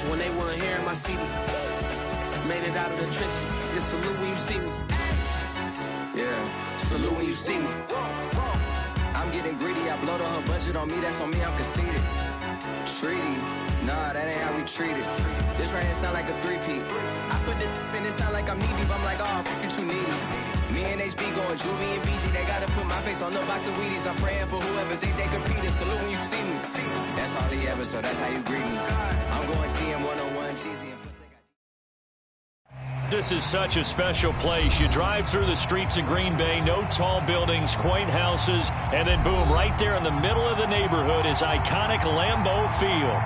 when they weren't here in my city. Made it out of the trenches. Just salute when you see me. Yeah, salute when you see me. I'm getting greedy. I blow her budget on me. That's on me. I'm conceited. Treaty. Nah, that ain't how we treat it. This right here sound like a three-peat. I put the in it sound like I'm knee-deep. I'm like, oh, you too needy. Me and HB going Juvie and BG. They gotta put my face on the box of Wheaties. I'm praying for whoever think they competing. Salute when you see me. That's all he ever, so that's how you greet me. I'm going TM 101 cheesy. This is such a special place. You drive through the streets of Green Bay, no tall buildings, quaint houses, and then boom, right there in the middle of the neighborhood is iconic Lambeau Field.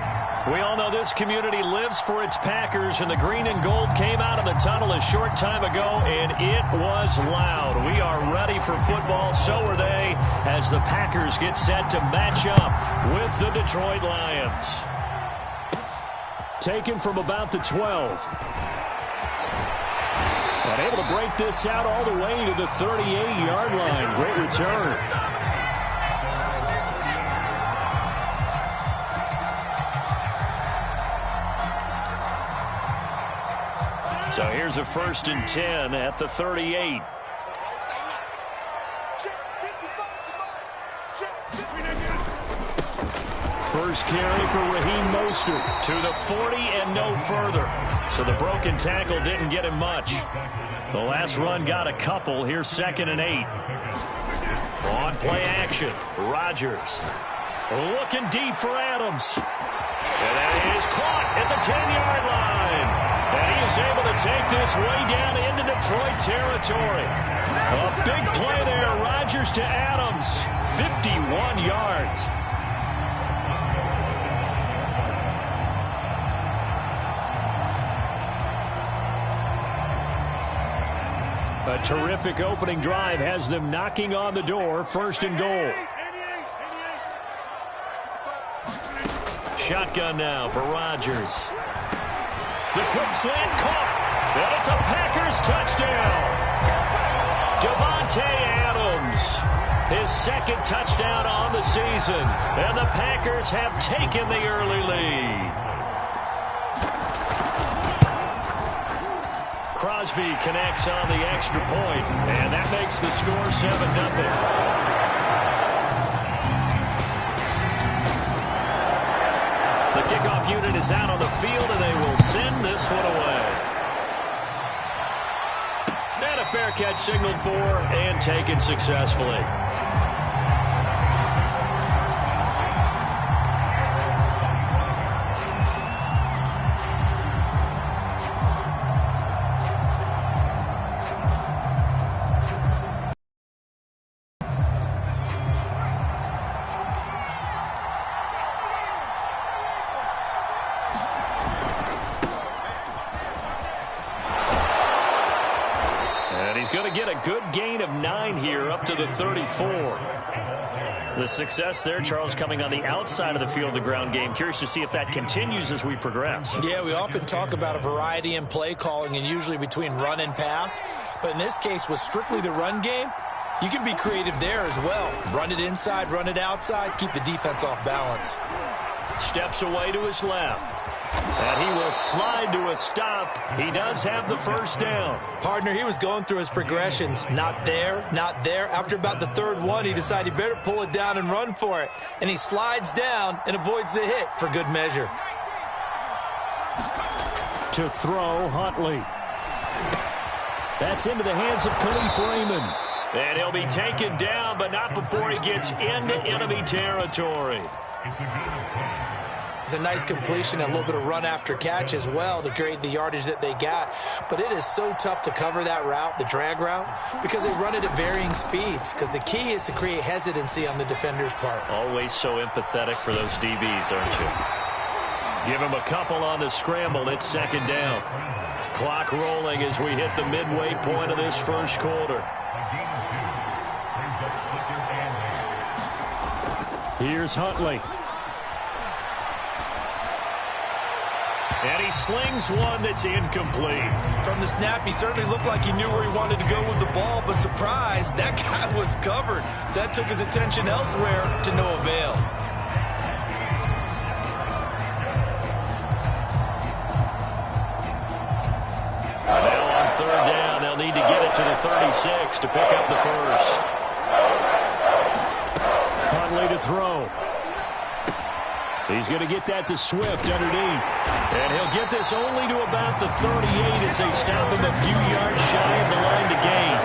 We all know this community lives for its Packers, and the green and gold came out of the tunnel a short time ago, and it was loud. We are ready for football, so are they, as the Packers get set to match up with the Detroit Lions. Taken from about the 12. But able to break this out all the way to the 38-yard line. Great return. So here's a 1st and 10 at the 38. First carry for Raheem Mostert to the 40 and no further. So the broken tackle didn't get him much. The last run got a couple. Here's 2nd and 8. On play action, Rodgers looking deep for Adams. And that is caught at the 10-yard line. And he is able to take this way down into Detroit territory. A big play there, Rodgers to Adams. 51 yards. A terrific opening drive has them knocking on the door. 1st and goal. Shotgun now for Rodgers. The quick slant caught. And it's a Packers touchdown. Davante Adams. His 2nd touchdown on the season. And the Packers have taken the early lead. Crosby connects on the extra point, and that makes the score 7-0. The kickoff unit is out on the field, and they will send this one away. And a fair catch signaled for and taken successfully. Good gain of 9 here up to the 34. The success there, Charles, coming on the outside of the field, the ground game. Curious to see if that continues as we progress. Yeah, we often talk about a variety in play calling and usually between run and pass. But in this case, with strictly the run game, you can be creative there as well. Run it inside, run it outside, keep the defense off balance. Steps away to his left. And he will slide to a stop. He does have the 1st down. Partner, he was going through his progressions. Not there, not there. After about the 3rd one, he decided he better pull it down and run for it. And he slides down and avoids the hit for good measure. To throw, Huntley. That's into the hands of Khalif Raymond. And he'll be taken down, but not before he gets into enemy territory. It's a nice completion, and a little bit of run after catch as well to create the yardage that they got. But it is so tough to cover that route, the drag route, because they run it at varying speeds. Because the key is to create hesitancy on the defender's part. Always so empathetic for those DBs, aren't you? Give him a couple on the scramble. It's 2nd down. Clock rolling as we hit the midway point of this 1st quarter. Here's Huntley. And he slings one that's incomplete. From the snap, he certainly looked like he knew where he wanted to go with the ball, but surprise, that guy was covered. So that took his attention elsewhere to no avail. to the 36 to pick up the first. Huntley to throw. He's going to get that to Swift underneath. And he'll get this only to about the 38 as they stop him a few yards shy of the line to gain.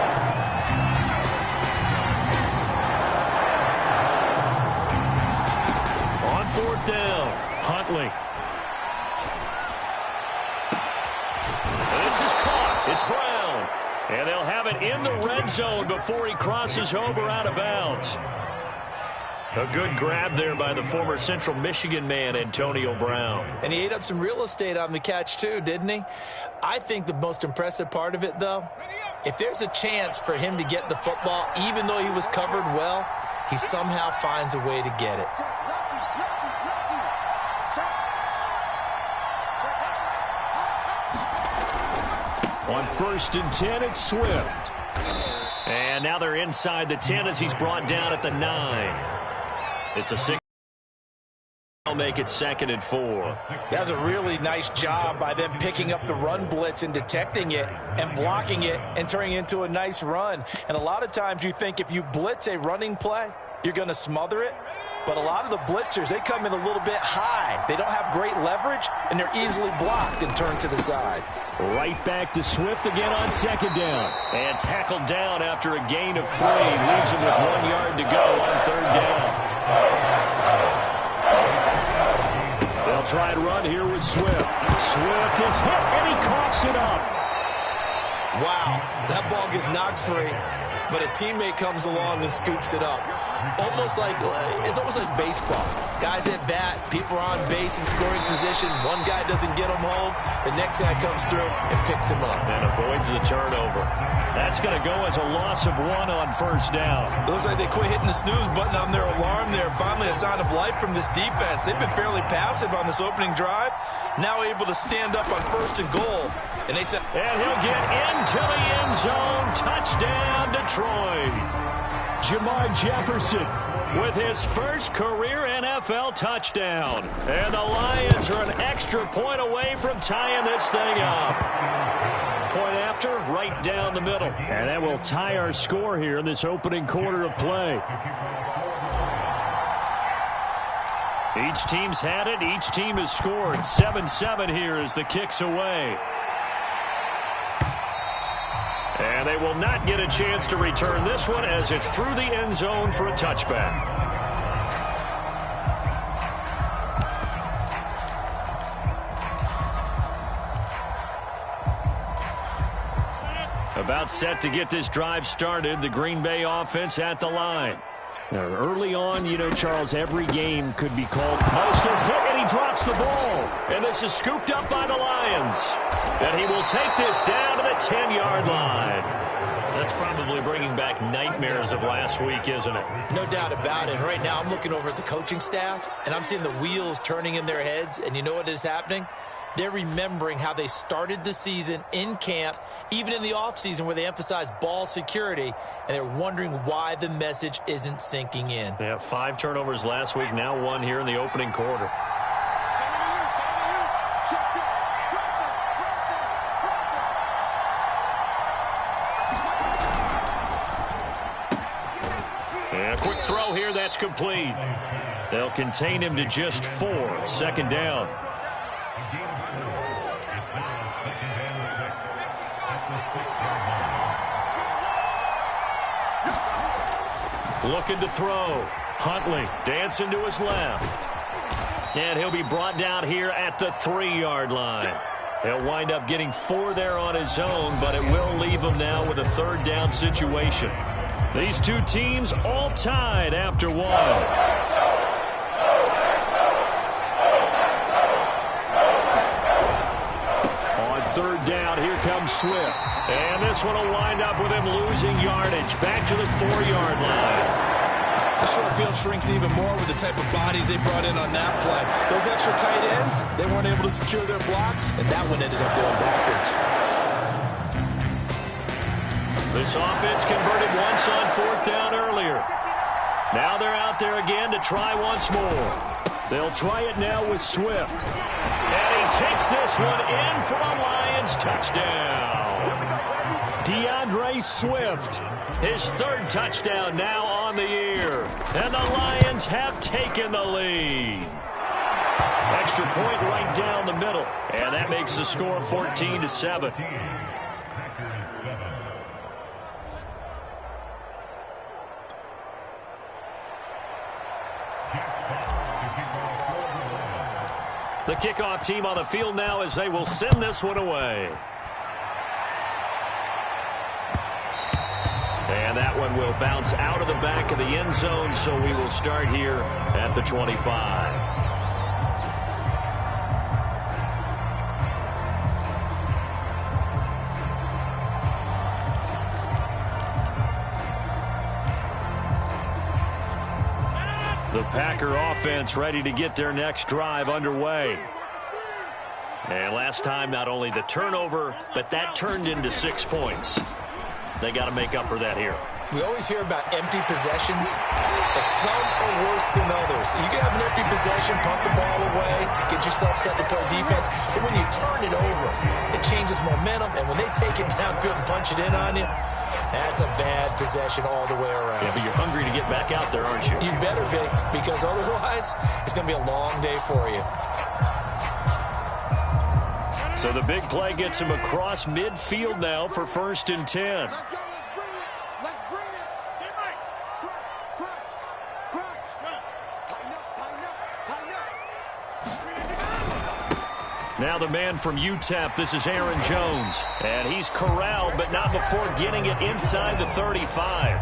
On fourth down, Huntley. This is caught. It's Brown. And they'll have it in the red zone before he crosses over out of bounds. A good grab there by the former Central Michigan man, Antonio Brown. And he ate up some real estate on the catch, too, didn't he? I think the most impressive part of it, though, if there's a chance for him to get the football, even though he was covered well, he somehow finds a way to get it. On 1st and 10, it's Swift. And now they're inside the 10 as he's brought down at the 9. It's a 6. They'll make it 2nd and 4. That's a really nice job by them picking up the run blitz and detecting it and blocking it and turning it into a nice run. And a lot of times you think if you blitz a running play, you're going to smother it. But a lot of the blitzers, they come in a little bit high. They don't have great leverage, and they're easily blocked and turned to the side. Right back to Swift again on 2nd down. And tackled down after a gain of 3. Leaves him with 1 yard to go on 3rd down. They'll try and run here with Swift. Swift is hit, and he coughs it up. Wow, that ball gets knocked free, but a teammate comes along and scoops it up. It's almost like baseball. Guys at bat, people are on base in scoring position. One guy doesn't get him home. The next guy comes through and picks him up. And avoids the turnover. That's going to go as a loss of 1 on 1st down. It looks like they quit hitting the snooze button on their alarm there. Finally a sign of life from this defense. They've been fairly passive on this opening drive. Now able to stand up on 1st and goal. And they said, and he'll get into the end zone. Touchdown, Detroit. Jamar Jefferson with his first career NFL touchdown. And the Lions are an extra point away from tying this thing up. Point after, right down the middle. And that will tie our score here in this opening quarter of play. Each team's had it. Each team has scored. 7-7 here as the kick's away. And they will not get a chance to return this one as it's through the end zone for a touchback. About set to get this drive started, the Green Bay offense at the line. Now, early on, Charles, every game could be called. Mostert hit, and he drops the ball. And this is scooped up by the Lions. And he will take this down to the 10-yard line. That's probably bringing back nightmares of last week, isn't it? No doubt about it. Right now, I'm looking over at the coaching staff, and I'm seeing the wheels turning in their heads. And you know what is happening? They're remembering how they started the season in camp, even in the offseason where they emphasized ball security, and they're wondering why the message isn't sinking in. They have 5 turnovers last week, now 1 here in the opening quarter. And a quick throw here, that's complete. They'll contain him to just 4, 2nd down. Looking to throw. Huntley dancing to his left. And he'll be brought down here at the 3-yard line. He'll wind up getting 4 there on his own, but it will leave him now with a 3rd down situation. These two teams all tied after 1. On 3rd down, here comes Swift. And this one will wind up with him losing yardage. Back to the 4-yard line. The short field shrinks even more with the type of bodies they brought in on that play. Those extra tight ends, they weren't able to secure their blocks, and that one ended up going backwards. This offense converted once on 4th down earlier. Now they're out there again to try once more. They'll try it now with Swift. And he takes this one in for a Lions touchdown. DeAndre Swift. His third touchdown now on the year. And the Lions have taken the lead. Extra point right down the middle. And that makes the score 14-7. The kickoff team on the field now as they will send this one away. And that one will bounce out of the back of the end zone, so we will start here at the 25. The Packer offense ready to get their next drive underway. And last time, not only the turnover, but that turned into 6 points. They got to make up for that here. We always hear about empty possessions, but some are worse than others. You can have an empty possession, punt the ball away, get yourself set to play defense, but when you turn it over, it changes momentum, and when they take it downfield and punch it in on you, that's a bad possession all the way around. Yeah, but you're hungry to get back out there, aren't you? You better be, because otherwise, it's going to be a long day for you. So the big play gets him across midfield now for 1st and 10. Let's go. Let's bring it. Get right. Crunch. Tighten up. Now the man from UTEP, this is Aaron Jones. And he's corralled, but not before getting it inside the 35.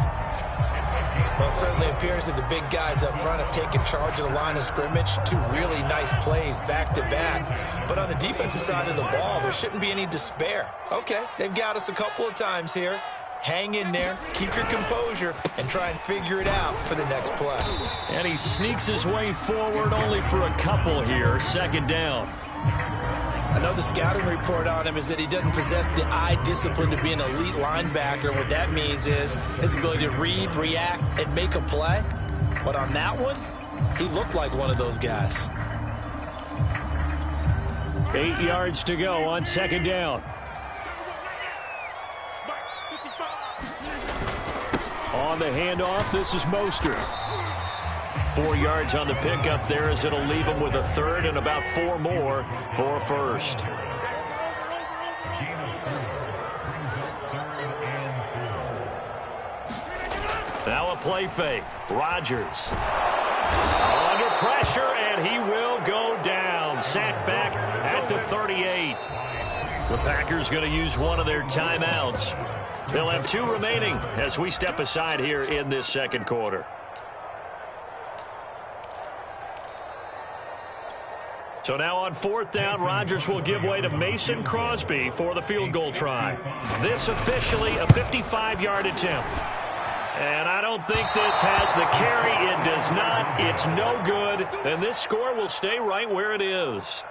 Well, it certainly appears that the big guys up front have taken charge of the line of scrimmage. 2 really nice plays back-to-back. But on the defensive side of the ball, there shouldn't be any despair. Okay, they've got us a couple of times here. Hang in there, keep your composure, and try and figure it out for the next play. And he sneaks his way forward only for a couple here. 2nd down. Another scouting report on him is that he doesn't possess the eye discipline to be an elite linebacker. What that means is his ability to read, react, and make a play. But on that one, he looked like one of those guys. 8 yards to go on 2nd down. On the handoff, this is Mostert. 4 yards on the pickup there as it'll leave him with a 3rd and about 4 more for a 1st. Now a play fake. Rodgers. Under pressure, and he will go down. Sacked back at the 38. The Packers going to use one of their timeouts. They'll have 2 remaining as we step aside here in this 2nd quarter. So now on 4th down, Rodgers will give way to Mason Crosby for the field goal try. This officially a 55-yard attempt. And I don't think this has the carry. It does not. It's no good. And this score will stay right where it is.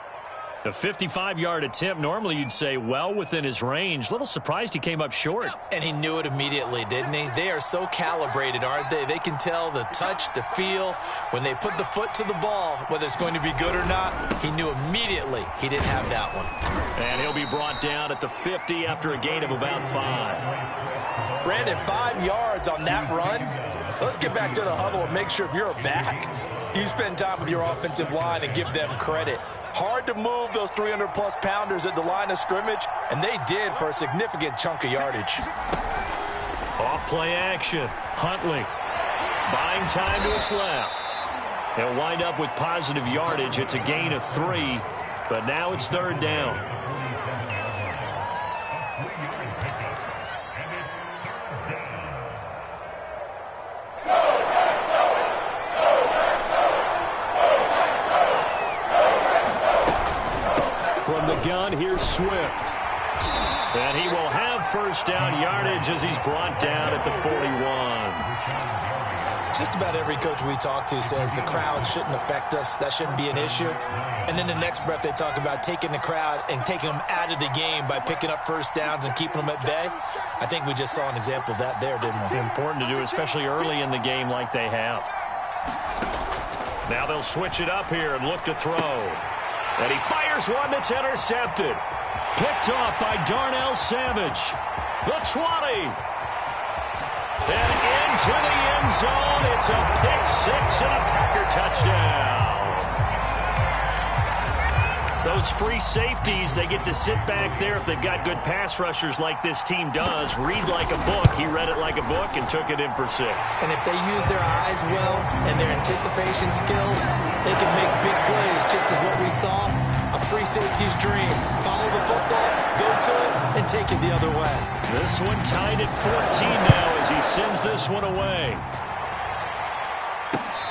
A 55-yard attempt, normally you'd say well within his range. Little surprised he came up short. And he knew it immediately, didn't he? They are so calibrated, aren't they? They can tell the touch, the feel. When they put the foot to the ball, whether it's going to be good or not, he knew immediately he didn't have that one. And he'll be brought down at the 50 after a gain of about 5. Brandon, 5 yards on that run. Let's get back to the huddle and make sure if you're a back, you spend time with your offensive line and give them credit. Hard to move those 300-plus pounders at the line of scrimmage, and they did for a significant chunk of yardage. Off play action. Huntley buying time to his left. He'll wind up with positive yardage. It's a gain of 3, but now it's 3rd down. From the gun, here's Swift. And he will have 1st down yardage as he's brought down at the 41. Just about every coach we talk to says the crowd shouldn't affect us. That shouldn't be an issue. And in the next breath, they talk about taking the crowd and taking them out of the game by picking up 1st downs and keeping them at bay. I think we just saw an example of that there, didn't we? It's important to do, especially early in the game like they have. Now they'll switch it up here and look to throw. And he fires one that's intercepted. Picked off by Darnell Savage. The 20. And into the end zone. It's a pick six and a Packer touchdown. Those free safeties, they get to sit back there if they've got good pass rushers like this team does. Read like a book. He read it like a book and took it in for 6. And if they use their eyes well and their anticipation skills, they can make big plays, just as what we saw. A free safety's dream. Follow the football, go to it, and take it the other way. This one tied at 14 now as he sends this one away.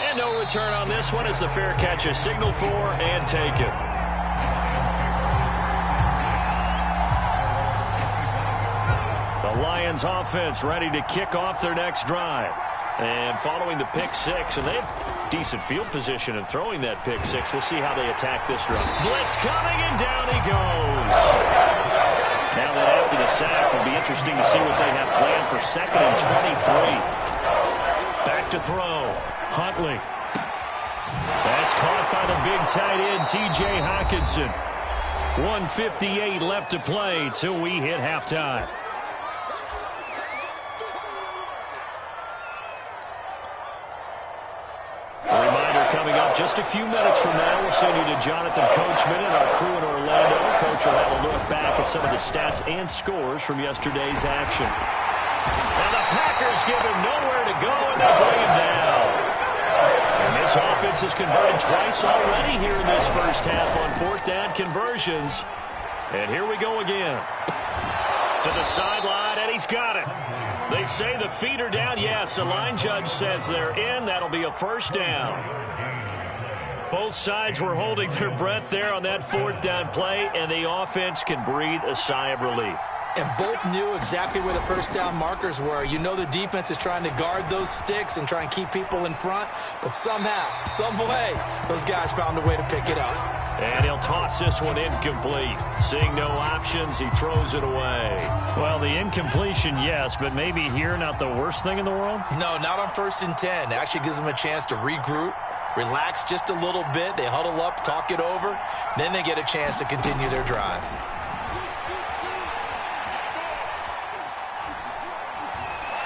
And no return on this one as the fair catch is signaled for and taken. The Lions offense ready to kick off their next drive. And following the pick six, and they have decent field position in throwing that pick six. We'll see how they attack this run. Blitz coming, and down he goes. Now that after the sack, it'll be interesting to see what they have planned for 2nd and 23. Back to throw. Huntley. That's caught by the big tight end, T.J. Hockenson. 1:58 left to play till we hit halftime. A reminder coming up just a few minutes from now. We'll send you to Jonathan Coachman and our crew in Orlando. Coach will have a look back at some of the stats and scores from yesterday's action. And the Packers give him nowhere to go, and they bring him down. And this offense has converted twice already here in this first half on 4th down conversions. And here we go again. To the sideline, and he's got it. They say the feet are down. Yes, the line judge says they're in. That'll be a first down. Both sides were holding their breath there on that 4th down play, and the offense can breathe a sigh of relief. And both knew exactly where the first down markers were. You know the defense is trying to guard those sticks and try and keep people in front, but somehow, some way, those guys found a way to pick it up. And he'll toss this one incomplete. Seeing no options, he throws it away. Well, the incompletion, yes, but maybe here not the worst thing in the world? No, not on 1st and 10. It actually gives them a chance to regroup, relax just a little bit. They huddle up, talk it over. Then they get a chance to continue their drive.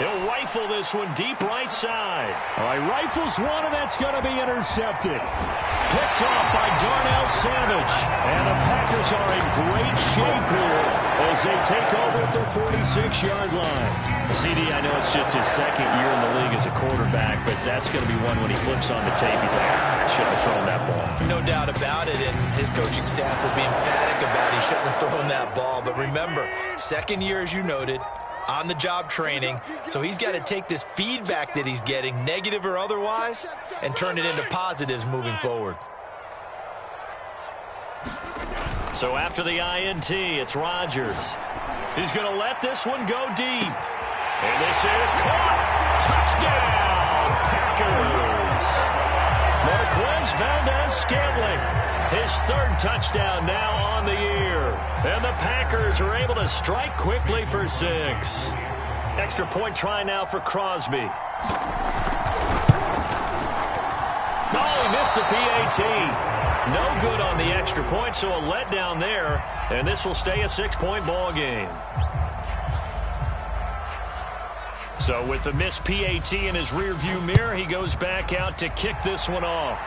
He'll rifle this one deep right side. All right, rifles one, and that's going to be intercepted. Picked off by Darnell Savage. And the Packers are in great shape here as they take over at their 46-yard line. CD, I know it's just his 2nd year in the league as a quarterback, but that's going to be one when he flips on the tape. He's like, I shouldn't have thrown that ball. No doubt about it, and his coaching staff will be emphatic about he shouldn't have thrown that ball. But remember, 2nd year, as you noted, on-the-job training, so he's got to take this feedback that he's getting, negative or otherwise, and turn it into positives moving forward. So after the INT, it's Rodgers. He's going to let this one go deep. And this is caught. Touchdown, Packers. Marquez Valdez-Scantling. His 3rd touchdown now on the year. And the Packers are able to strike quickly for 6. Extra point try now for Crosby. Oh, he missed the PAT. No good on the extra point, so a letdown there. And this will stay a 6-point ball game. So with the missed PAT in his rearview mirror, he goes back out to kick this one off.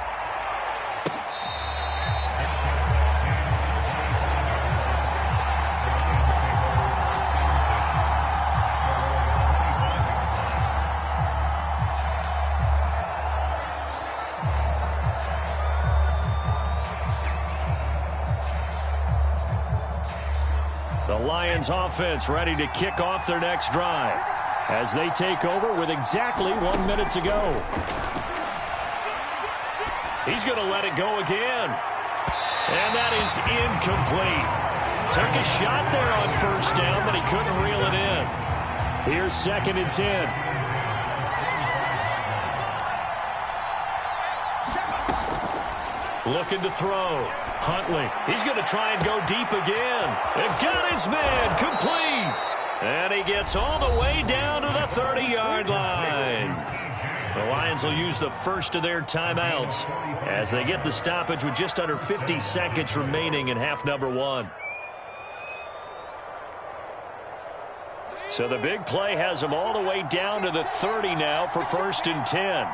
The Lions offense ready to kick off their next drive as they take over with exactly 1 minute to go. He's going to let it go again. And that is incomplete. Took a shot there on 1st down, but he couldn't reel it in. Here's 2nd and 10. Looking to throw. Huntley. He's going to try and go deep again. And got his man complete. And he gets all the way down to the 30-yard line. The Lions will use the first of their timeouts as they get the stoppage with just under 50 seconds remaining in half number 1. So the big play has them all the way down to the 30 now for 1st and 10.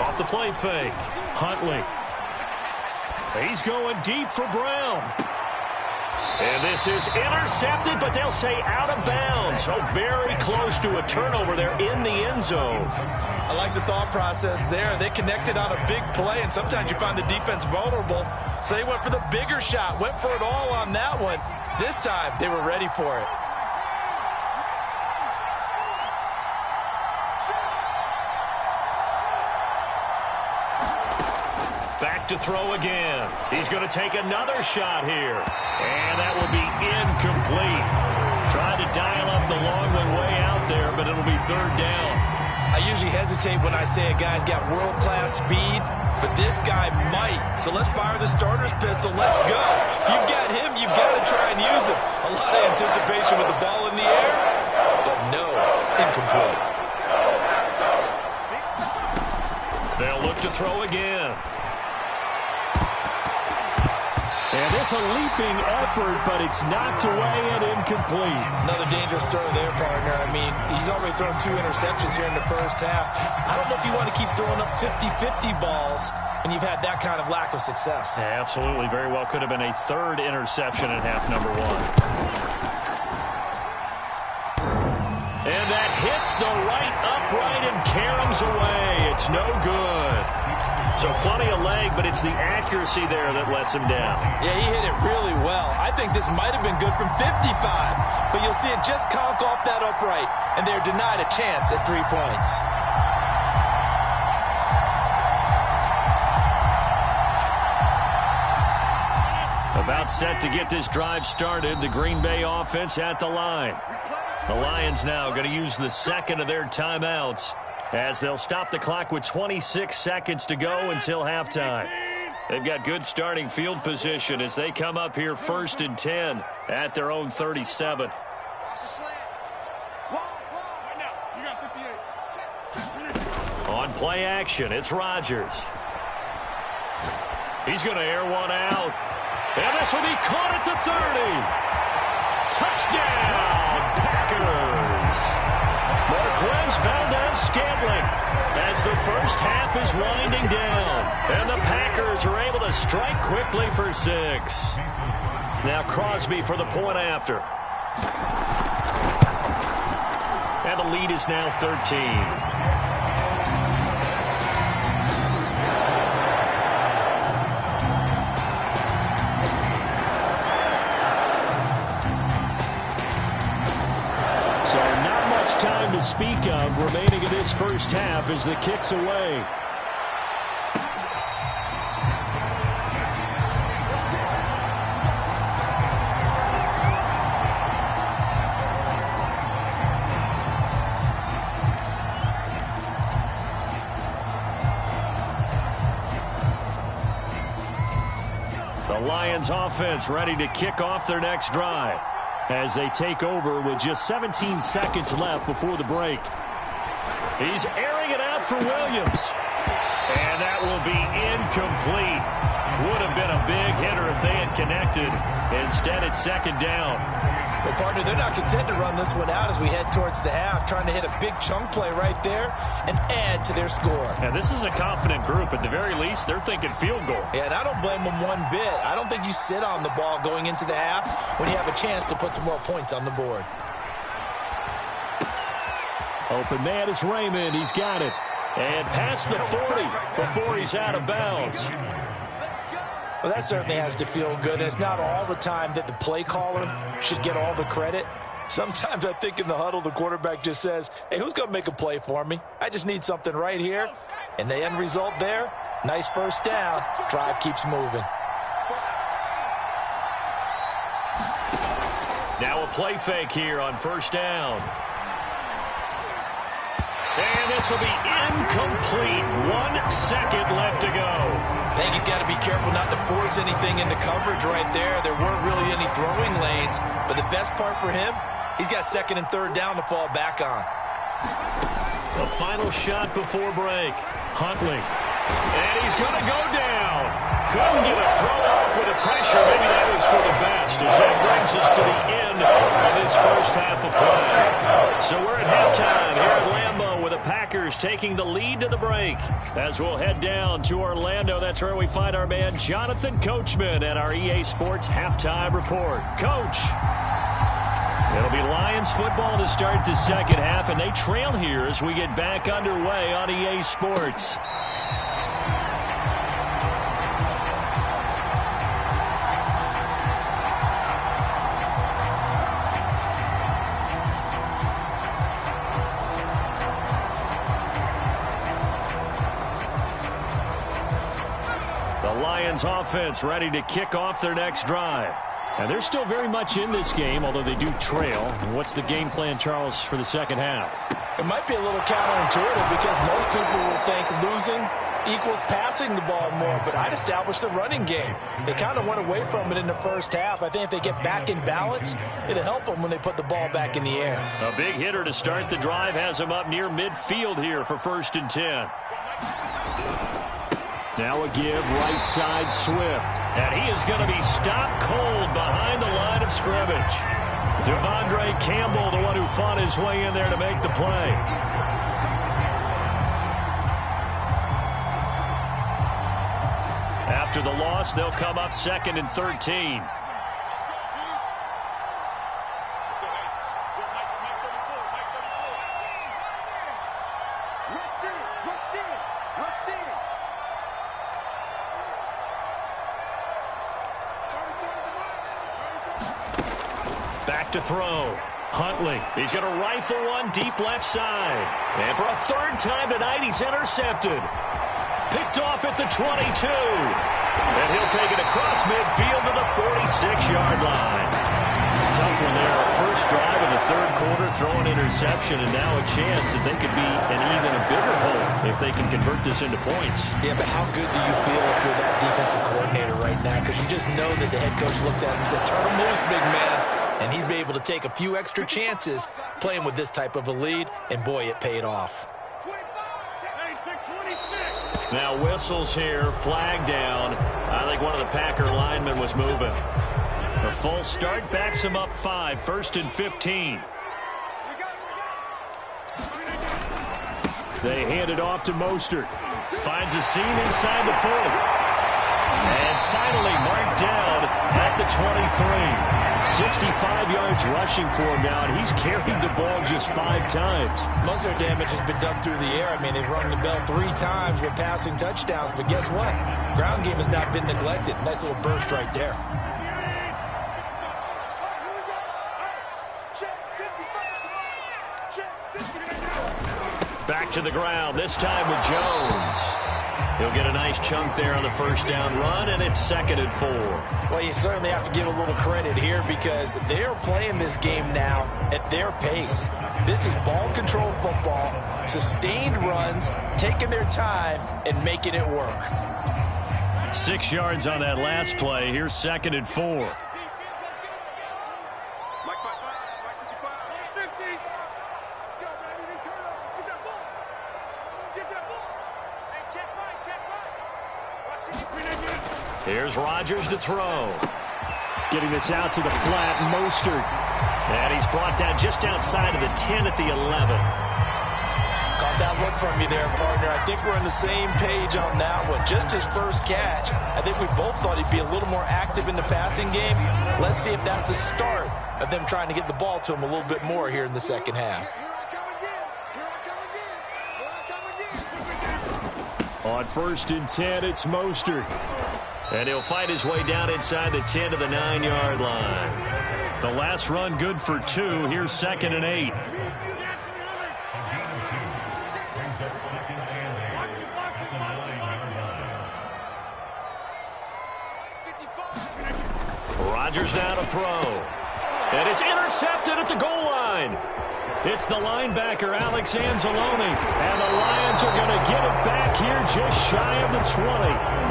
Off the play fake. Huntley. He's going deep for Brown. And this is intercepted, but they'll say out of bounds. So very close to a turnover there in the end zone. I like the thought process there. They connected on a big play, and sometimes you find the defense vulnerable. So they went for the bigger shot, went for it all on that one. This time, they were ready for it. Back to throw again. He's going to take another shot here. And that will be incomplete. Tried to dial up the long one way out there, but it'll be 3rd down. I usually hesitate when I say a guy's got world-class speed, but this guy might. So let's fire the starter's pistol. Let's go. If you've got him, you've got to try and use him. A lot of anticipation with the ball in the air, but no, incomplete. They'll look to throw again. And it's a leaping effort, but it's knocked away and incomplete. Another dangerous throw there, partner. I mean, he's already thrown 2 interceptions here in the first half. I don't know if you want to keep throwing up 50-50 balls when you've had that kind of lack of success. Yeah, absolutely. Very well could have been a 3rd interception in half number 1. And that hits the right upright and caroms away. It's no good. So plenty of leg, but it's the accuracy there that lets him down. Yeah, he hit it really well. I think this might have been good from 55, but you'll see it just conk off that upright, and they're denied a chance at 3 points. About set to get this drive started, the Green Bay offense at the line. The Lions now going to use the 2nd of their timeouts, as they'll stop the clock with 26 seconds to go until halftime. They've got good starting field position as they come up here 1st and 10 at their own 37. On play action, it's Rodgers. He's going to air one out. And this will be caught at the 30. Touchdown, Packers. Marquez Valdez-Scantling as the first half is winding down. And the Packers are able to strike quickly for 6. Now Crosby for the point after. And the lead is now 13. Time to speak of remaining in this first half as the kick's away. The Lions offense ready to kick off their next drive, as they take over with just 17 seconds left before the break. He's airing it out for Williams. And that will be incomplete. Would have been a big hitter if they had connected. Instead, it's 2nd down. Well, partner, they're not content to run this one out as we head towards the half, trying to hit a big chunk play right there and add to their score. And this is a confident group. At the very least, they're thinking field goal. Yeah, and I don't blame them one bit. I don't think you sit on the ball going into the half when you have a chance to put some more points on the board. Open man is Raymond. He's got it. And past the 40 before he's out of bounds. Well, that certainly has to feel good. It's not all the time that the play caller should get all the credit. Sometimes I think in the huddle, the quarterback just says, hey, who's going to make a play for me? I just need something right here. And the end result there, nice first down. Drive keeps moving. Now a play fake here on 1st down. And this will be incomplete. 1 second left to go. I think he's got to be careful not to force anything into coverage right there. There weren't really any throwing lanes. But the best part for him, he's got 2nd and 3rd down to fall back on. The final shot before break. Huntley. And he's going to go down. Couldn't get a throw off with the pressure. Maybe that was for the best as that brings us to the end of this first half of play. So we're at halftime here at Lambeau with the Packers taking the lead to the break. As we'll head down to Orlando, that's where we find our man Jonathan Coachman at our EA Sports Halftime Report. Coach. It'll be Lions football to start the second half, and they trail here as we get back underway on EA Sports. The Lions offense ready to kick off their next drive. And they're still very much in this game, although they do trail. What's the game plan, Charles, for the second half? It might be a little counterintuitive because most people will think losing equals passing the ball more, but I'd establish the running game. They kind of went away from it in the first half. I think if they get back in balance, it'll help them when they put the ball back in the air. A big hitter to start the drive has him up near midfield here for 1st and 10. Now a give, right side, Swift. And he is going to be stopped cold behind the line of scrimmage. Devondre Campbell, the one who fought his way in there to make the play. After the loss, they'll come up 2nd and 13. Back to throw. Huntley. He's going to rifle one deep left side. And for a 3rd time tonight, he's intercepted. Picked off at the 22. And he'll take it across midfield to the 46-yard line. Tough one there. First drive in the 3rd quarter, throw an interception, and now a chance that they could be an even a bigger hole if they can convert this into points. Yeah, but how good do you feel if you're that defensive coordinator right now? Because you just know that the head coach looked at him and said, turn him loose, big man. And he'd be able to take a few extra chances playing with this type of a lead, and boy, it paid off. Now whistles here, flag down. I think one of the Packer linemen was moving. A false start backs him up 5, 1st and 15. They hand it off to Mostert. Finds a seam inside the 40. And finally marked down at the 23. 65 yards rushing for him now, and he's carried the ball just 5 times. Most of their damage has been done through the air. I mean, they've rung the bell 3 times with passing touchdowns, but guess what? Ground game has not been neglected. Nice little burst right there. Back to the ground, this time with Jones. He'll get a nice chunk there on the 1st down run, and it's 2nd and 4. Well, you certainly have to give a little credit here because they're playing this game now at their pace. This is ball control football, sustained runs, taking their time, and making it work. 6 yards on that last play. Here's 2nd and 4. Here's Rodgers to throw. Getting this out to the flat, Mostert. And he's brought down just outside of the 10 at the 11. Caught that look from you there, partner. I think we're on the same page on that one. Just his first catch. I think we both thought he'd be a little more active in the passing game. Let's see if that's the start of them trying to get the ball to him a little bit more here in the second half. On 1st and 10, it's Mostert. And he'll fight his way down inside the 10 to the 9-yard line. The last run good for 2. Here's 2nd and 8. Rodgers now to throw. And it's intercepted at the goal line. It's the linebacker, Alex Anzalone. And the Lions are going to get it back here just shy of the 20.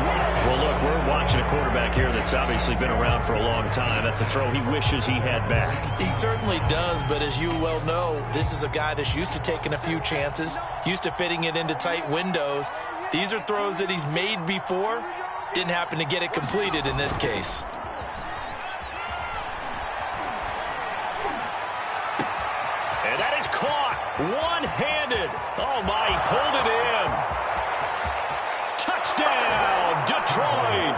Well, look, we're watching a quarterback here that's obviously been around for a long time. That's a throw he wishes he had back. He certainly does, but as you well know, this is a guy that's used to taking a few chances, used to fitting it into tight windows. These are throws that he's made before. Didn't happen to get it completed in this case. is caught one-handed. Oh, my, he pulled it in. Touchdown, Detroit.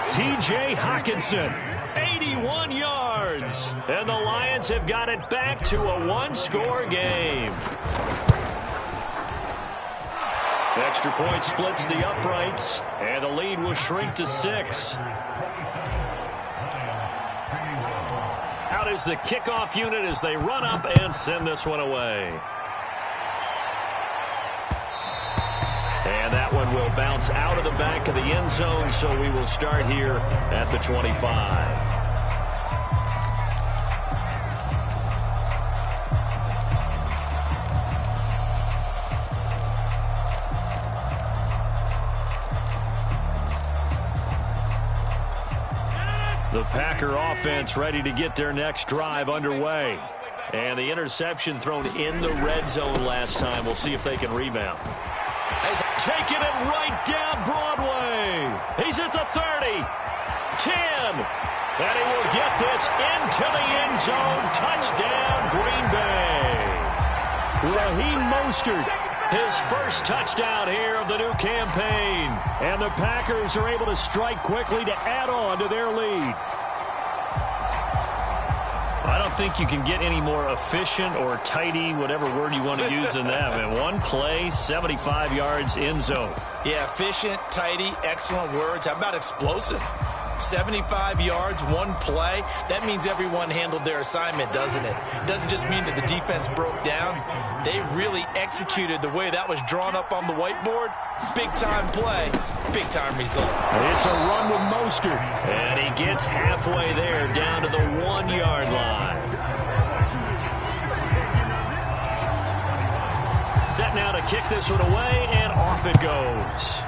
T.J. Hockenson, 81 yards. And the Lions have got it back to a one-score game. Extra point splits the uprights, and the lead will shrink to 6. Out is the kickoff unit as they run up and send this one away. And that one will bounce out of the back of the end zone, so we will start here at the 25. The Packer offense ready to get their next drive underway. And the interception thrown in the red zone last time. We'll see if they can rebound. He's taking it right down Broadway. He's at the 30, 10. And he will get this into the end zone. Touchdown, Green Bay. Raheem Mostert, his first touchdown here of the new campaign. And the Packers are able to strike quickly to add on to their lead. I don't think you can get any more efficient or tidy, whatever word you want to use in that. Man, one play, 75 yards, end zone. Yeah, efficient, tidy, excellent words. How about explosive? 75 yards, one play. That means everyone handled their assignment, doesn't it? It doesn't just mean that the defense broke down. They really executed the way that was drawn up on the whiteboard. Big-time play, big-time result. It's a run with Mostert. And he gets halfway there, down to the 1-yard line. Set now to kick this one away, and off it goes.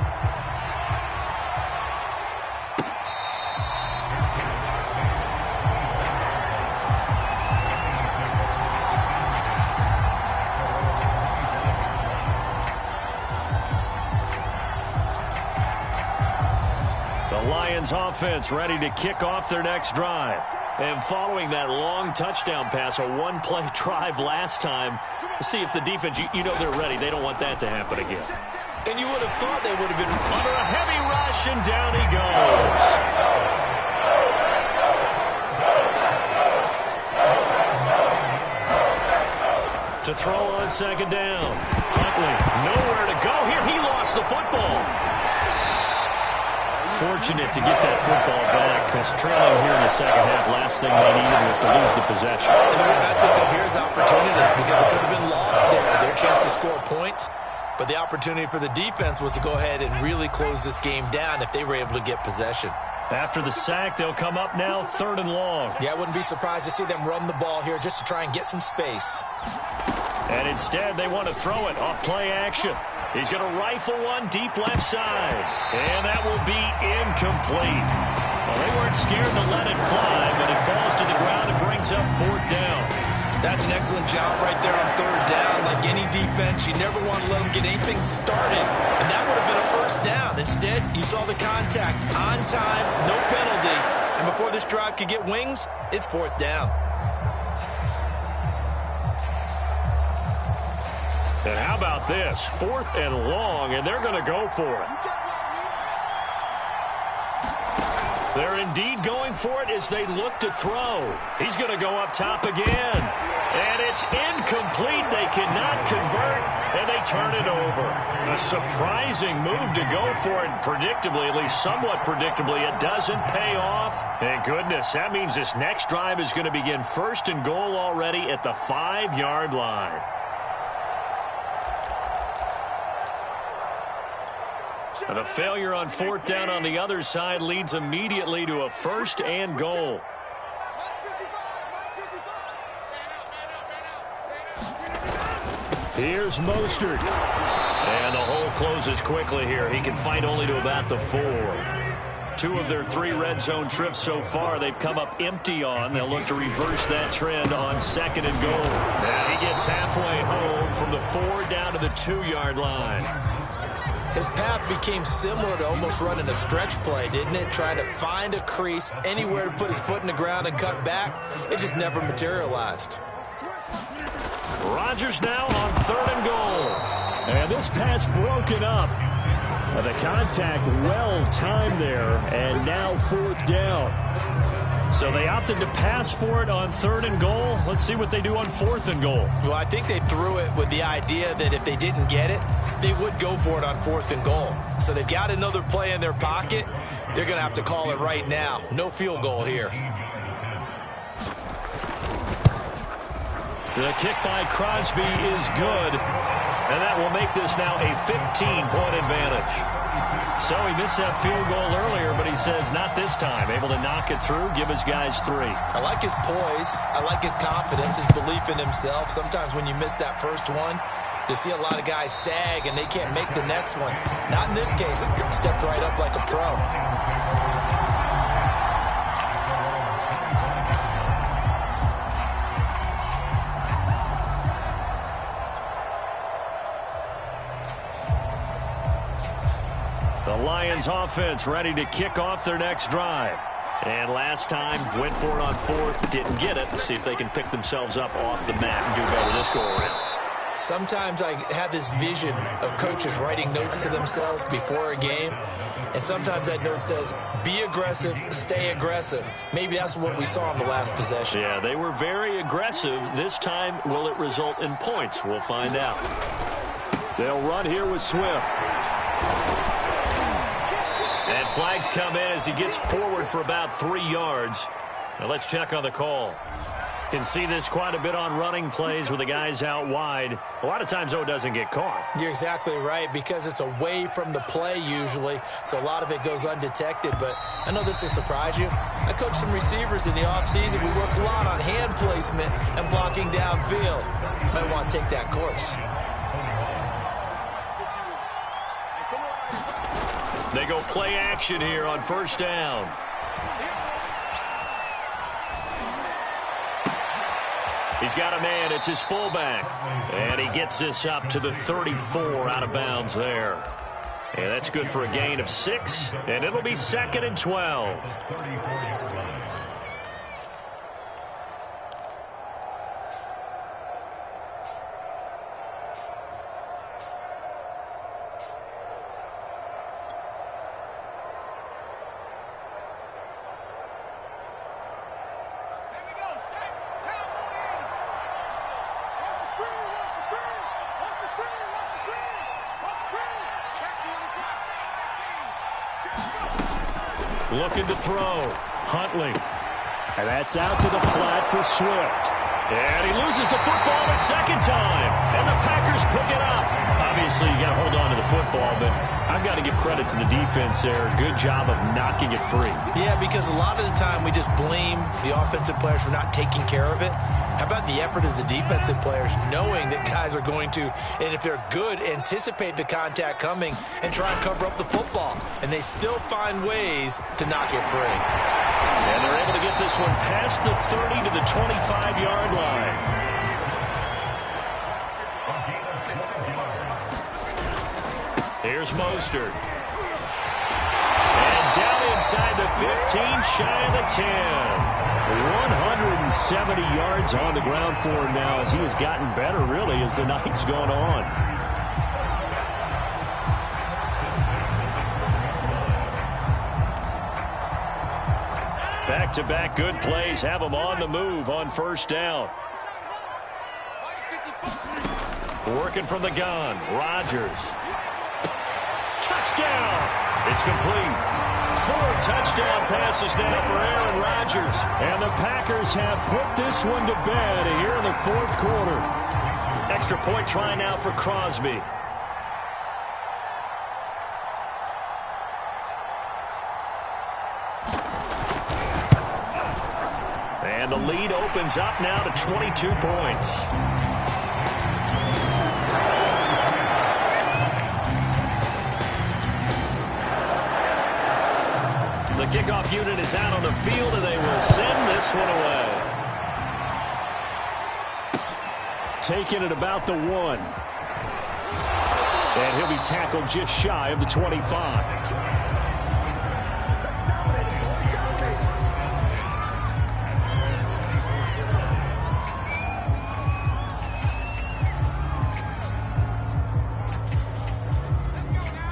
Lions offense ready to kick off their next drive. And following that long touchdown pass, a one-play drive last time, see if the defense, you know they're ready. They don't want that to happen again. And you would have thought they would have been under a heavy rush, and down he goes. To throw on second down. Huntley, nowhere to go here. He lost the football. Fortunate to get that football back, because trailing here in the second half, last thing they needed was to lose the possession. And I think here's opportunity, because it could have been lost there, their chance to score points. But the opportunity for the defense was to go ahead and really close this game down if they were able to get possession. After the sack, they'll come up now 3rd and long. Yeah, I wouldn't be surprised to see them run the ball here just to try and get some space. And instead, they want to throw it off play action. He's going to rifle one deep left side. And that will be incomplete. Well, they weren't scared to let it fly, but it falls to the ground and brings up 4th down. That's an excellent job right there on 3rd down. Like any defense, you never want to let them get anything started. And that would have been a 1st down. Instead, you saw the contact on time, no penalty. And before this drive could get wings, it's 4th down. And how about this? 4th and long, and they're going to go for it. They're indeed going for it as they look to throw. He's going to go up top again. And it's incomplete. They cannot convert, and they turn it over. A surprising move to go for it. Predictably, at least somewhat predictably, it doesn't pay off. Thank goodness. That means this next drive is going to begin 1st and goal already at the 5-yard line. And a failure on 4th down on the other side leads immediately to a 1st and goal. Here's Mostert. And the hole closes quickly here. He can fight only to about the 4. 2 of their 3 red zone trips so far, they've come up empty on. They'll look to reverse that trend on 2nd and goal. And he gets halfway home from the 4 down to the 2-yard line. His path became similar to almost running a stretch play, didn't it? Trying to find a crease, anywhere to put his foot in the ground and cut back. It just never materialized. Rodgers now on 3rd and goal. And this pass broken up. The contact well timed there, and now 4th down. So they opted to pass for it on 3rd and goal. Let's see what they do on 4th and goal. Well, I think they threw it with the idea that if they didn't get it, they would go for it on 4th and goal. So they've got another play in their pocket. They're going to have to call it right now. No field goal here. The kick by Crosby is good, and that will make this now a 15-point advantage. So he missed that field goal earlier, but he says not this time. Able to knock it through, give his guys 3. I like his poise. I like his confidence, his belief in himself. Sometimes when you miss that first one, you see a lot of guys sag and they can't make the next one. Not in this case. Stepped right up like a pro. The Lions offense ready to kick off their next drive. And last time, went for it on 4th, didn't get it. See if they can pick themselves up off the mat and do better this go-around. Sometimes I have this vision of coaches writing notes to themselves before a game. And sometimes that note says, be aggressive, stay aggressive. Maybe that's what we saw in the last possession. Yeah, they were very aggressive. This time, will it result in points? We'll find out. They'll run here with Swift. And flags come in as he gets forward for about 3 yards. Now let's check on the call. Can see this quite a bit on running plays with the guys out wide. A lot of times, though, it doesn't get caught. You're exactly right, because it's away from the play usually, so a lot of it goes undetected. But I know this will surprise you. I coach some receivers in the offseason. We work a lot on hand placement and blocking downfield. Might want to take that course. They go play action here on 1st down. He's got a man. It's his fullback. And he gets this up to the 34 out of bounds there. And that's good for a gain of 6. And it'll be 2nd and 12. Looking to throw. Huntley. And that's out to the flat for Swift. And he loses the football a second time. And the Packers pick it up. Obviously, you got to hold on to the football, but I've got to give credit to the defense there. Good job of knocking it free. Yeah, because a lot of the time we just blame the offensive players for not taking care of it. How about the effort of the defensive players knowing that guys are going to, and if they're good, anticipate the contact coming and try and cover up the football. And they still find ways to knock it free. And they're able to get this one past the 30 to the 25-yard line. Here's Mostert. And down inside the 15, shy of the 10. 170 yards on the ground for him now as he has gotten better, really, as the night's gone on. Back-to-back good plays have him on the move on 1st down. Working from the gun, Rodgers. Touchdown! It's complete. 4 touchdown passes now for Aaron Rodgers. And the Packers have put this one to bed here in the 4th quarter. Extra point try now for Crosby. And the lead opens up now to 22 points. The kickoff unit is out on the field, and they will send this one away. Taking it about the 1. And he'll be tackled just shy of the 25.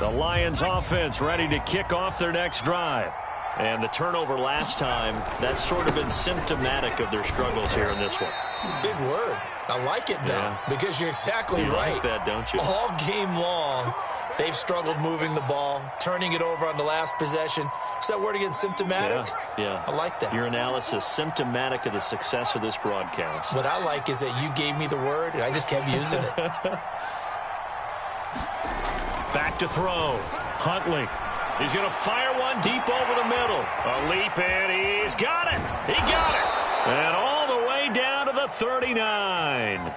Lions offense ready to kick off their next drive. And the turnover last time, that's sort of been symptomatic of their struggles here in this one. Big word. I like it, though, because you're exactly right. You like that, don't you? All game long, they've struggled moving the ball, turning it over on the last possession. Is that word again, symptomatic? Yeah. I like that. Your analysis, symptomatic of the success of this broadcast. What I like is that you gave me the word, and I just kept using it. Back to throw. Huntley. He's going to fire one deep over the middle. A leap, and he's got it. He got it. And all the way down to the 39.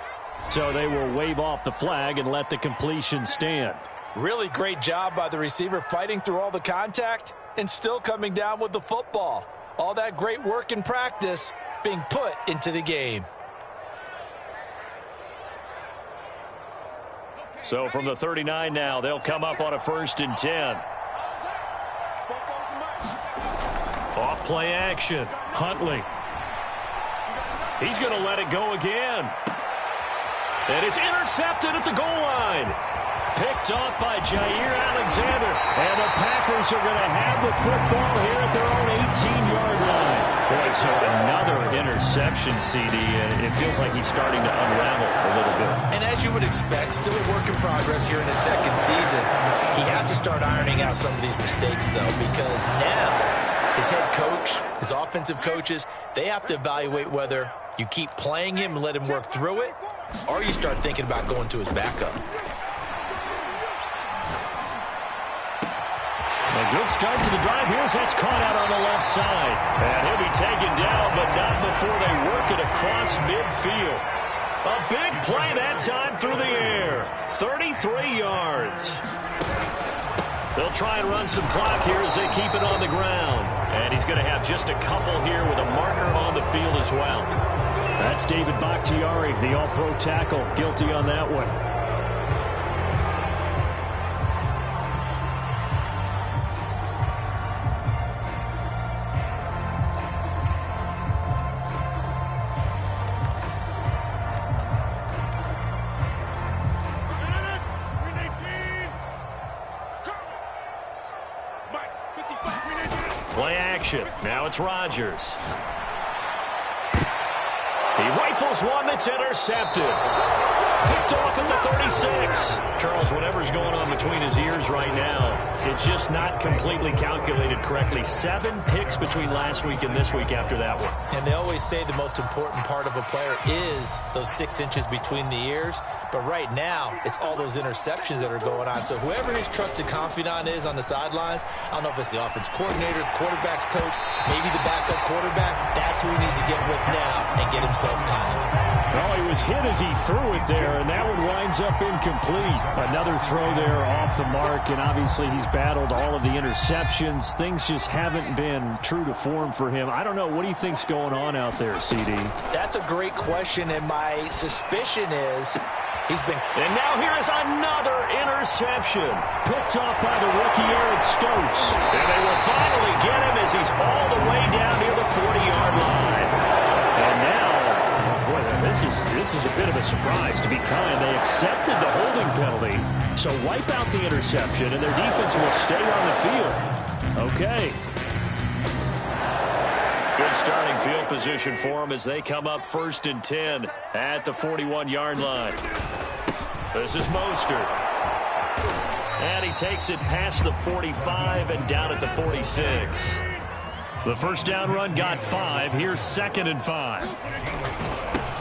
So they will wave off the flag and let the completion stand. Really great job by the receiver fighting through all the contact and still coming down with the football. All that great work in practice being put into the game. So from the 39 now, they'll come up on a 1st and 10. Off play action. Huntley. He's going to let it go again. And it's intercepted at the goal line. Picked off by Jair Alexander. And the Packers are going to have the football here at their own 18-yard line. Boy, so another interception, CD, and it feels like he's starting to unravel a little bit. And as you would expect, still a work in progress here in his second season. He has to start ironing out some of these mistakes, though, because now his head coach, his offensive coaches, they have to evaluate whether you keep playing him and let him work through it, or you start thinking about going to his backup. A good start to the drive. That's caught out on the left side. And he'll be taken down, but not before they work it across midfield. A big play that time through the air. 33 yards. They'll try and run some clock here as they keep it on the ground. And he's going to have just a couple here with a marker on the field as well. That's David Bakhtiari, the all-pro tackle, guilty on that one. Play action. Now it's Rodgers. He rifles one that's intercepted. Picked off at the 36. Charles, whatever's going on between his ears right now, it's just not completely calculated correctly. 7 picks between last week and this week after that one. And they always say the most important part of a player is those 6 inches between the ears. But right now, it's all those interceptions that are going on. So whoever his trusted confidant is on the sidelines, I don't know if it's the offense coordinator, the quarterback's coach, maybe the backup quarterback, that's who he needs to get with now and get himself calm. Oh, he was hit as he threw it there, and that one winds up incomplete. Another throw there off the mark, and obviously he's battled all of the interceptions. Things just haven't been true to form for him. I don't know. What do you think's going on out there, CD? That's a great question, and my suspicion is he's been... And now here is another interception. Picked off by the rookie Eric Stokes. And they will finally get him as he's all the way down near the 40-yard line. And now, boy, this is a bit of a surprise. To be kind, they accepted the holding penalty, so wipe out the interception, and their defense will stay on the field. Okay. Good starting field position for them as they come up 1st and 10 at the 41-yard line. This is Mostert. And he takes it past the 45 and down at the 46. The first down run got 5. Here's 2nd and 5.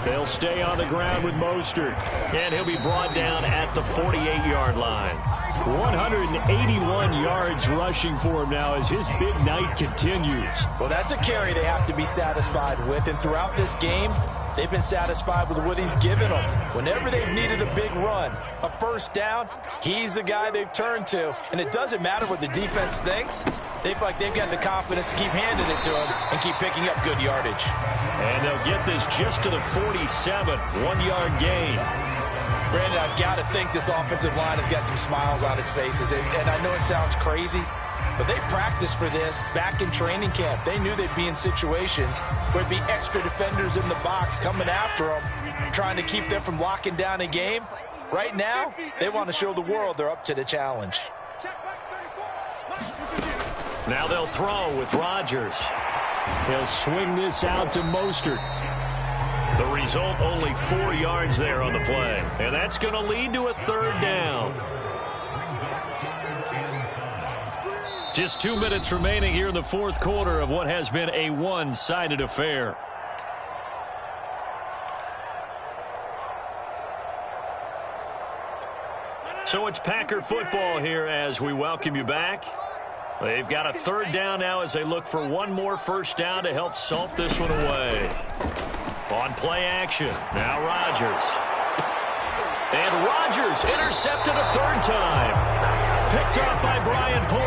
They'll stay on the ground with Mostert. And he'll be brought down at the 48-yard line. 181 yards rushing for him now as his big night continues. Well, that's a carry they have to be satisfied with. And throughout this game, they've been satisfied with what he's given them. Whenever they've needed a big run, a first down, he's the guy they've turned to. And it doesn't matter what the defense thinks. They feel like they've got the confidence to keep handing it to him and keep picking up good yardage. And they'll get this just to the 47, 1-yard gain. Brandon, I've got to think this offensive line has got some smiles on its faces. And I know it sounds crazy, but they practiced for this back in training camp. They knew they'd be in situations where it'd be extra defenders in the box coming after them, trying to keep them from locking down a game. Right now, they want to show the world they're up to the challenge. Now they'll throw with Rodgers. He'll swing this out to Mostert. The result, only 4 yards there on the play. And that's going to lead to a third down. Just 2 minutes remaining here in the fourth quarter of what has been a one-sided affair. So it's Packer football here as we welcome you back. They've got a third down now as they look for one more first down to help salt this one away. On play action, now Rodgers. And Rodgers intercepted a third time. Picked up by Brian Poole.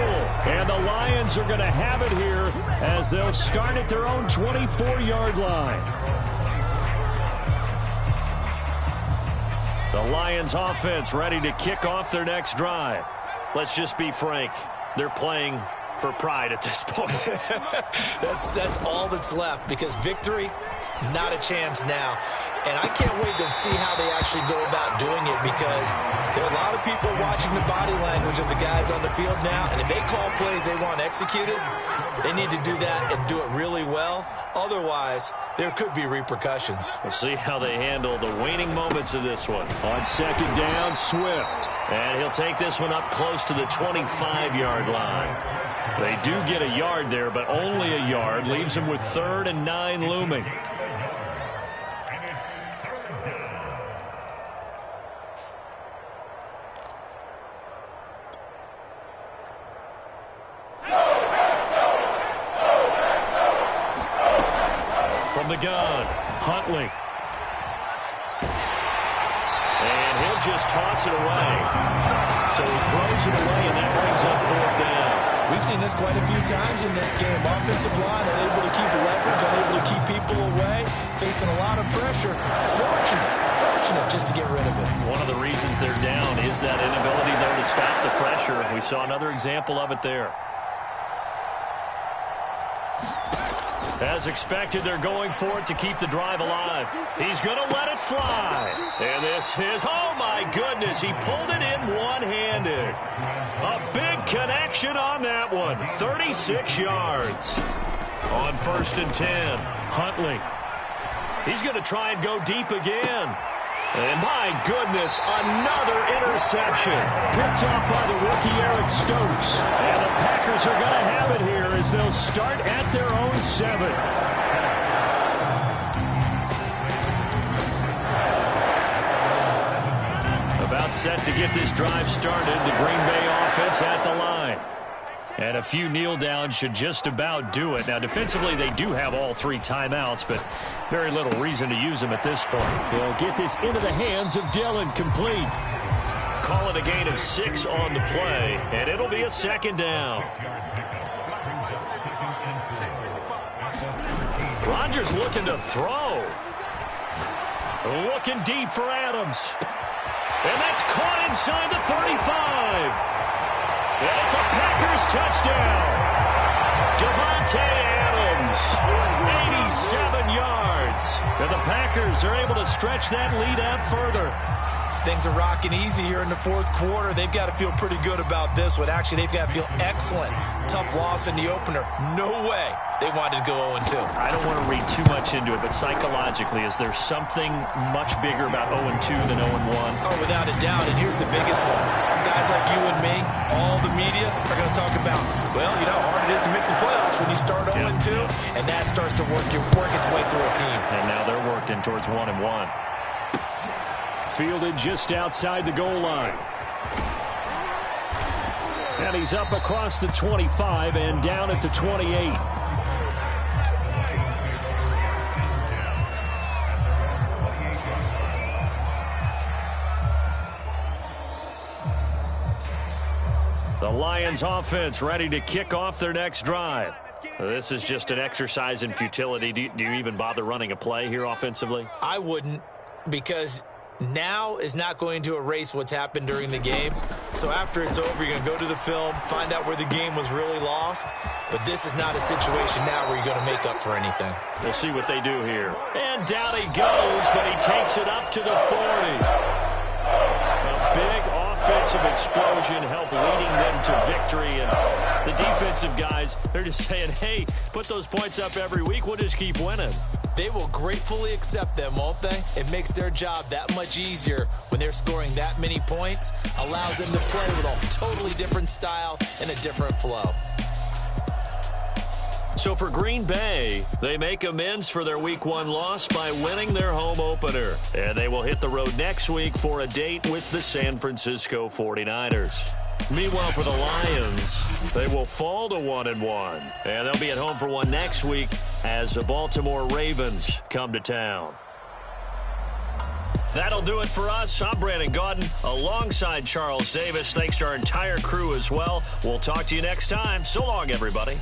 And the Lions are going to have it here as they'll start at their own 24-yard line. The Lions offense ready to kick off their next drive. Let's just be frank. They're playing for pride at this point. That's all that's left because victory, not a chance now. And I can't wait to see how they actually go about doing it because there are a lot of people watching the body language of the guys on the field now. And if they call plays they want executed, they need to do that and do it really well. Otherwise, there could be repercussions. We'll see how they handle the waning moments of this one. On second down, Swift. And he'll take this one up close to the 25-yard line. They do get a yard there, but only a yard. Leaves them with 3rd and 9 looming. From the gun, Huntley. And he'll just toss it away. So he throws it away, and that brings up 4th down. We've seen this quite a few times in this game. Offensive line unable to keep leverage, unable to keep people away, facing a lot of pressure. Fortunate just to get rid of it. One of the reasons they're down is that inability, though, to stop the pressure. We saw another example of it there. As expected, they're going for it to keep the drive alive. He's going to let it fly. And this is, oh my goodness, he pulled it in one-handed. A big connection on that one. 36 yards. On 1st and 10, Huntley. He's going to try and go deep again. And my goodness, another interception. Picked up by the rookie Eric Stokes. And the Packers are going to have it here as they'll start at their own 7. About set to get this drive started. The Green Bay offense at the line. And a few kneel downs should just about do it. Now, defensively, they do have all 3 timeouts, but very little reason to use them at this point. They'll get this into the hands of Dillon, complete. Call it a gain of 6 on the play, and it'll be a 2nd down. Rodgers looking to throw. Looking deep for Adams. And that's caught inside the 35. And it's a Packers touchdown. Devontae Adams, 87 yards. And the Packers are able to stretch that lead out further. Things are rocking easy here in the fourth quarter. They've got to feel pretty good about this one. Actually, they've got to feel excellent. Tough loss in the opener. No way they wanted to go 0-2. I don't want to read too much into it, but psychologically, is there something much bigger about 0-2 than 0-1? Oh, without a doubt, and here's the biggest one. Guys like you and me, all the media, are going to talk about, well, you know how hard it is to make the playoffs when you start 0-2, and that starts to work its way through a team. And now they're working towards 1-1. Fielded just outside the goal line. And he's up across the 25 and down at the 28. The Lions offense ready to kick off their next drive. This is just an exercise in futility. Do you even bother running a play here offensively? I wouldn't, because now is not going to erase what's happened during the game. So after it's over, you're going to go to the film, find out where the game was really lost. But this is not a situation now where you're going to make up for anything. We'll see what they do here. And down he goes, but he takes it up to the 40. A big offensive explosion help leading them to victory. And the defensive guys, they're just saying, hey, put those points up every week. We'll just keep winning. They will gratefully accept them, won't they? It makes their job that much easier when they're scoring that many points. Allows them to play with a totally different style and a different flow. So for Green Bay, they make amends for their Week 1 loss by winning their home opener. And they will hit the road next week for a date with the San Francisco 49ers. Meanwhile, for the Lions, they will fall to 1-1. And they'll be at home for one next week as the Baltimore Ravens come to town. That'll do it for us. I'm Brandon Gaudin alongside Charles Davis. Thanks to our entire crew as well. We'll talk to you next time. So long, everybody.